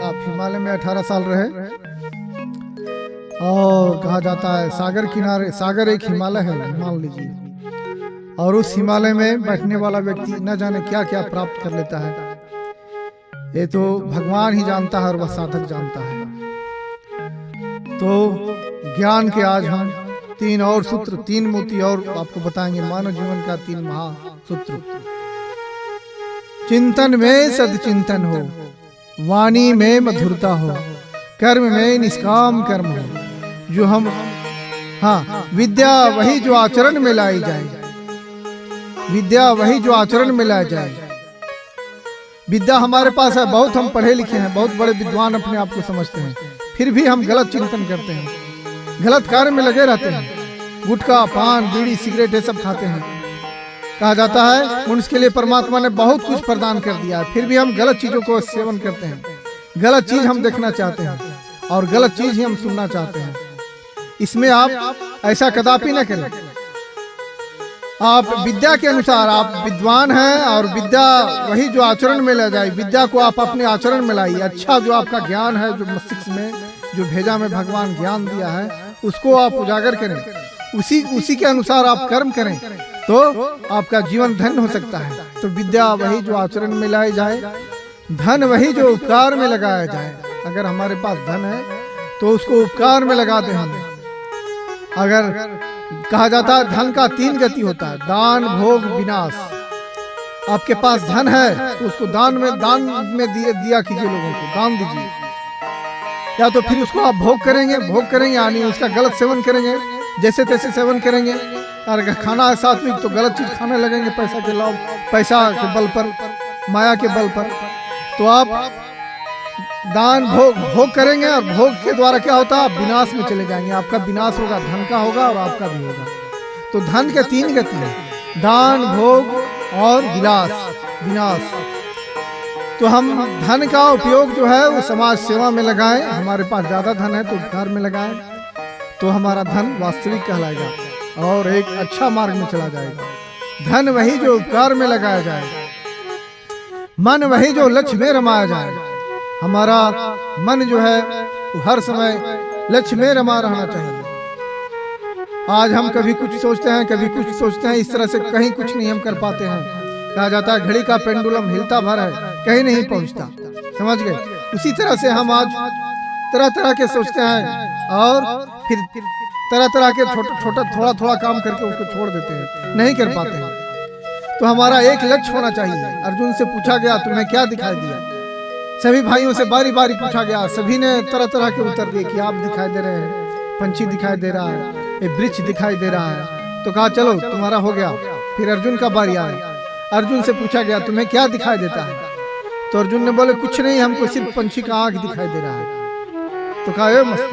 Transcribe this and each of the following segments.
आप हिमालय में 18 साल रहे और कहा जाता है सागर किनारे, सागर एक हिमालय है मान लीजिए, और उस हिमालय में बैठने वाला व्यक्ति न जाने क्या क्या प्राप्त कर लेता है। ये तो भगवान ही जानता है और वह साधक जानता है। तो ज्ञान के आज हम 3 और सूत्र, 3 मोती और आपको बताएंगे। मानव जीवन का 3 महासूत्र। चिंतन में सदचिंतन हो, वाणी में मधुरता हो, कर्म में निष्काम कर्म हो। जो हम विद्या वही जो आचरण में लाई जाए, विद्या वही जो आचरण में लाई जाए। विद्या हमारे पास है, बहुत हम पढ़े लिखे हैं, बहुत बड़े विद्वान अपने आप को समझते हैं, फिर भी हम गलत चिंतन करते हैं, गलत कार्य में लगे रहते हैं। गुटखा, पान, बीड़ी, सिगरेट ये सब खाते हैं। कहा जाता है उनके लिए परमात्मा ने बहुत कुछ प्रदान कर दिया है, फिर भी हम गलत चीजों को सेवन करते हैं। गलत चीज हम देखना चाहते हैं और गलत चीज ही हम सुनना चाहते हैं। इसमें आप ऐसा कदापि न करें। आप विद्या के अनुसार आप विद्वान हैं और विद्या वही जो आचरण में ले जाए। विद्या को आप अपने आचरण में लाइए। अच्छा जो आपका ज्ञान है, जो मस्तिष्क में जो भेजा में भगवान ज्ञान दिया है, उसको आप उजागर करें, उसी के अनुसार आप कर्म करें, तो आपका जीवन धन्य हो सकता है। तो विद्या वही जो आचरण में लाई जाए, धन वही जो उपकार में लगाया जाए। अगर हमारे पास धन है तो उसको उपकार में लगा दें हम। अगर कहा जाता है धन का 3 गति होता है, दान, भोग, विनाश। आपके पास धन है तो उसको दान में दिया कीजिए, लोगों को दान दीजिए। या तो फिर उसको आप भोग करेंगे यानी उसका गलत सेवन करेंगे, जैसे तैसे सेवन करेंगे। अगर खाना है सात्विक तो गलत चीज खाने लगेंगे, पैसा के बल पर, माया के बल पर। तो आप दान भोग करेंगे और भोग के द्वारा क्या होता है, आप विनाश में चले जाएंगे। आपका विनाश होगा, धन का होगा और आपका भी होगा। तो धन के 3 गति है, दान, भोग और विनाश। तो हम धन का उपयोग जो है वो समाज सेवा में लगाएं। हमारे पास ज्यादा धन है तो उपकार में लगाएं, तो हमारा धन वास्तविक कहलाएगा और एक अच्छा मार्ग में चला जाएगा। धन वही जो उपकार में लगाया जाए, मन वही जो लक्ष्य में रमाया जाए। हमारा मन जो है वो हर समय लक्ष्य में रमा रहना चाहिए। आज हम कभी कुछ सोचते हैं, कभी कुछ सोचते हैं, इस तरह से कहीं कुछ नहीं हम कर पाते हैं। कहा जाता है घड़ी का पेंडुलम हिलता भर है, कहीं नहीं पहुंचता। समझ गए? उसी तरह से हम आज तरह तरह के सोचते हैं और फिर तरह तरह के थोड़ा थोड़ा काम करके उसको छोड़ देते हैं, नहीं कर पाते हैं। तो हमारा एक लक्ष्य होना चाहिए। अर्जुन से पूछा गया तुम्हें क्या दिखाई दिया? सभी भाइयों से बारी बारी पूछा गया, सभी ने तरह तरह के उत्तर दिए कि आप दिखाई दे रहे हैं, पंछी दिखाई दे रहा है, एक वृक्ष दिखाई दे रहा है। तो कहा चलो तुम्हारा हो गया। फिर अर्जुन का बारी आया। अर्जुन से पूछा गया तुम्हें क्या दिखाई देता है? तो अर्जुन ने बोले कुछ नहीं, हमको सिर्फ पंछी का आंख दिखाई दे रहा है। तो कहा मस्त,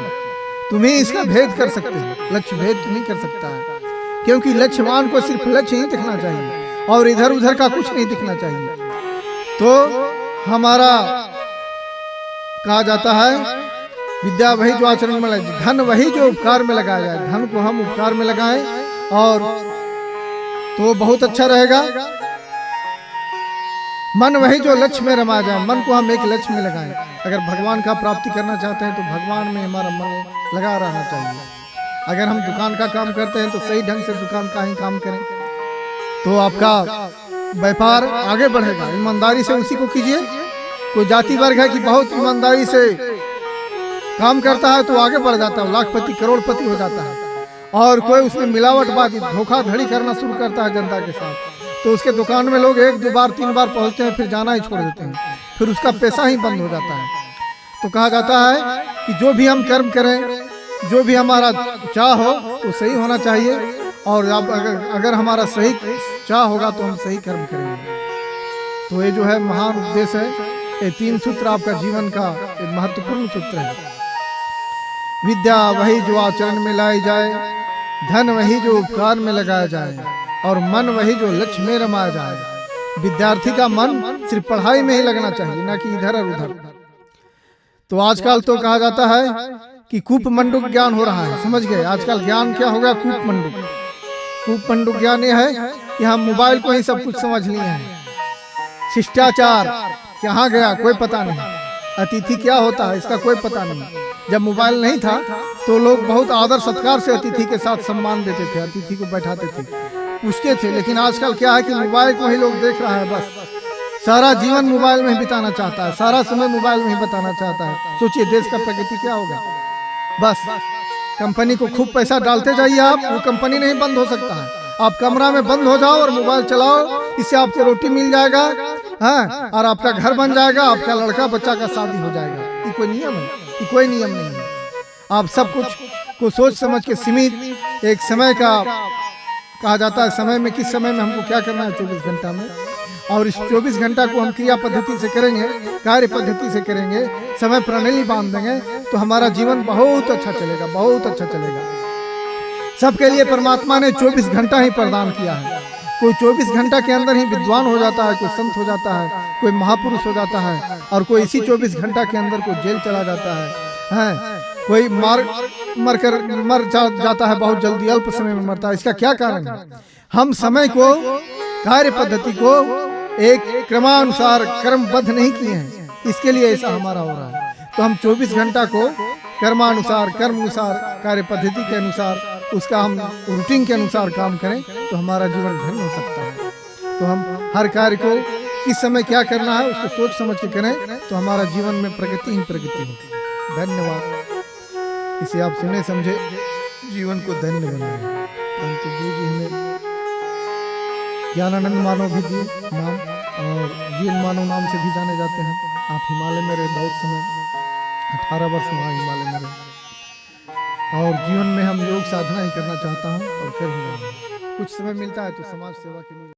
तुम्हें इसका भेद कर सकते हो, लक्ष्य भेद नहीं कर सकता है, क्योंकि लक्ष्यवान को सिर्फ लक्ष्य ही दिखना चाहिए और इधर उधर का कुछ नहीं दिखना चाहिए। तो हमारा कहा जाता है विद्या वही जो आचरण में लगाए, धन वही जो उपकार में लगाया जाए। धन को हम उपकार में लगाएं और तो बहुत अच्छा रहेगा। मन वही जो लक्ष्य में रमा जाए, मन को हम एक लक्ष्य में लगाएं। अगर भगवान का प्राप्ति करना चाहते हैं तो भगवान में हमारा मन लगा रहना चाहिए। अगर हम दुकान का काम करते हैं तो सही ढंग से दुकान का ही काम करें, तो आपका व्यापार आगे बढ़ेगा। ईमानदारी से उसी को कीजिए। कोई जाति वर्ग है कि बहुत ईमानदारी से काम करता है तो आगे बढ़ जाता है, लाखपति करोड़पति हो जाता है। और कोई उसमें मिलावटबाजी धोखाधड़ी करना शुरू करता है जनता के साथ, तो उसके दुकान में लोग 1, 2 बार 3 बार पहुंचते हैं, फिर जाना ही छोड़ देते हैं, फिर उसका पैसा ही बंद हो जाता है। तो कहा जाता है कि जो भी हम कर्म करें, जो भी हमारा चाह हो वो सही होना चाहिए, और अगर हमारा सही चाह होगा तो हम सही कर्म करेंगे। तो ये जो है महान उपदेश है। ये 3 सूत्र आपका जीवन का एक महत्वपूर्ण सूत्र है। विद्या वही जो आचरण में लाई जाए, धन वही जो उपकार में लगाया जाए, और मन वही जो लक्ष्य में रमाया जाए। विद्यार्थी का मन सिर्फ पढ़ाई में ही लगना चाहिए, ना कि इधर और उधर। तो आजकल तो कहा जाता है कि कूप मंडूक ज्ञान हो रहा है। समझ गए? आजकल ज्ञान क्या हो गया? कूप मंडूक। कूपमंडूक ज्ञान यह है कि हम मोबाइल को ही सब कुछ समझ लिए हैं। शिष्टाचार कहाँ गया कोई पता नहीं, अतिथि क्या होता है इसका कोई पता नहीं। जब मोबाइल नहीं था तो लोग बहुत आदर सत्कार से अतिथि के साथ सम्मान देते थे, अतिथि को बैठाते थे, पूछते थे। लेकिन आजकल क्या है कि मोबाइल को ही लोग देख रहा है, बस सारा जीवन मोबाइल में ही बिताना चाहता है, सारा समय मोबाइल में ही बिताना चाहता है। सोचिए देश का प्रगति क्या होगा। बस कंपनी को खूब पैसा डालते जाइए आप, वो कंपनी नहीं बंद हो सकता है। आप कमरा में बंद हो जाओ और मोबाइल चलाओ, इससे आपको रोटी मिल जाएगा, हाँ, और आपका घर बन जाएगा, आपका लड़का बच्चा का शादी हो जाएगा। ये कोई नियम है? ये कोई नियम नहीं है। आप सब कुछ को सोच समझ के सीमित एक समय का कहा जाता है, समय में किस समय में हमको क्या करना है 24 घंटा में, और इस 24 घंटा को हम क्रिया पद्धति से करेंगे, कार्य पद्धति से करेंगे, समय प्रणाली बांध देंगे तो हमारा जीवन बहुत अच्छा चलेगा, बहुत अच्छा चलेगा। सबके लिए परमात्मा ने 24 घंटा ही प्रदान किया है। कोई 24 घंटा के अंदर ही विद्वान हो जाता है, कोई संत हो जाता है, कोई महापुरुष हो जाता है, और कोई इसी 24 घंटा के अंदर कोई जेल चला जाता है, कोई मर जाता है बहुत जल्दी, अल्प समय में मरता है। इसका क्या कारण है? हम समय को, कार्य पद्धति को एक क्रमानुसार कर्मबद्ध नहीं किए हैं, इसके लिए ऐसा हमारा हो रहा है। तो हम 24 घंटा को कर्मानुसार, कर्मानुसार, कार्य पद्धति के अनुसार, उसका हम रूटीन के अनुसार काम करें तो हमारा जीवन धन्य हो सकता है। तो हम हर कार्य को किस समय क्या करना है उसको सोच समझ के करें तो हमारा जीवन में प्रगति ही प्रगति होती है। धन्यवाद। इसे आप सुने समझे जीवन को धन्य बनाए। परंतु गुरु जी हमें ज्ञानानंद मानव भी दिए नाम, और जीन मानव नाम से भी जाने जाते हैं। आप हिमालय में रहे बहुत समय, 18 वर्ष वहाँ हिमालय में रहे, और जीवन में हम योग साधना ही करना चाहता हूँ और कर ही रहा हूँ। कुछ समय मिलता है तो समाज सेवा के लिए